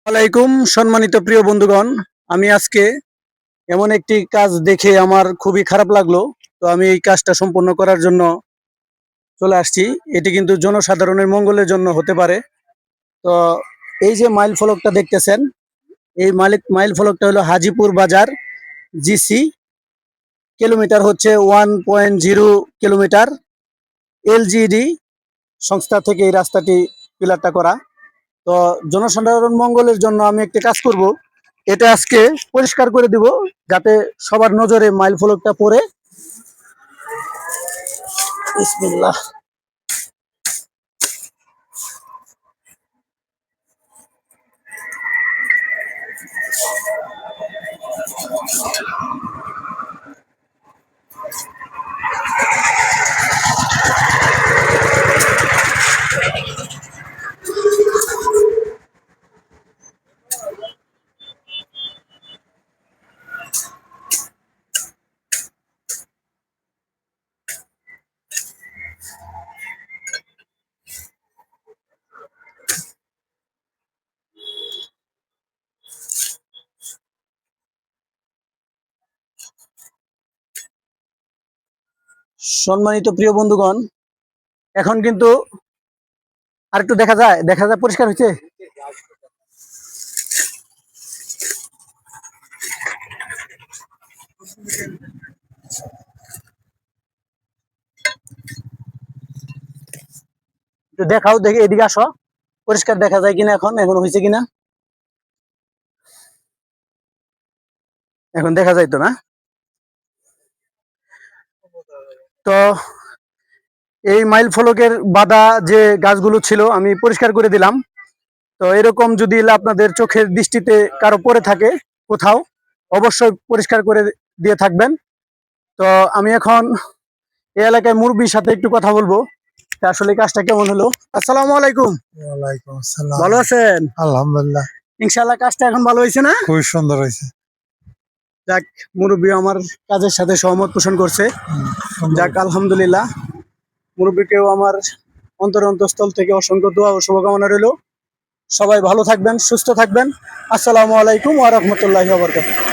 আলাইকুম সম্মানিত প্রিয় বন্ধুগণ, আমি আজকে এমন একটি কাজ দেখে আমার খুবই খারাপ লাগলো। তো আমি এই কাজটা সম্পূর্ণ করার জন্য চলে আসছি। এটি কিন্তু জনসাধারণের মঙ্গলের জন্য হতে পারে। তো এই যে মাইল ফলকটা দেখতেছেন, এই মাইল ফলকটা হলো হাজিপুর বাজার জিসি, কিলোমিটার হচ্ছে 1.0 কিলোমিটার। এলজিডি সংস্থা থেকে এই রাস্তাটি পিলারটা করা। তো জনসাধারণ মঙ্গলের জন্য আমি একটি কাজ করব, এটা আজকে পরিষ্কার করে দিব যাতে সবার নজরে মাইল ফলকটা পড়ে। বিসমিল্লাহ। সম্মানিত প্রিয় বন্ধুগণ, এখন কিন্তু আরেকটু দেখা যায় পরিষ্কার হয়েছে। একটু দেখাও, দেখে এদিকে আসো, পরিষ্কার দেখা যায় কিনা, এখন হয়েছে কিনা। এখন দেখা যাইতো না। তো এই মাইল ফলকের বাধা যে গাছগুলো ছিল আমি পরিষ্কার করে দিলাম। তো এরকম যদি আপনাদের চোখের দৃষ্টিতে কারো পড়ে থাকে কোথাও, অবশ্যই পরিষ্কার করে দিয়ে থাকবেন। তো আমি এখন এই এলাকায় মুরব্বীর সাথে একটু কথা বলবো, আসলে কাজটা কেমন হলো। আসসালামু আলাইকুম। ওয়ালাইকুম আসসালাম। ভালো আছেন? আলহামদুলিল্লাহ, ইনশাআল্লাহ কাজটা এখন ভালো হয়েছে না? খুবই সুন্দর হয়েছে। যাক, মুরব্বী আমার কাজের সাথে সহমত পোষণ করছে। যাক, আলহামদুলিল্লাহ। মুরব্বীকেও আমার অন্তরস্থল থেকে অসংখ্য দোয়া ও শুভকামনা রইল। সবাই ভালো থাকবেন, সুস্থ থাকবেন। আসসালামু আলাইকুম ওয়া রাহমাতুল্লাহি ওয়া বারাকাতুহু।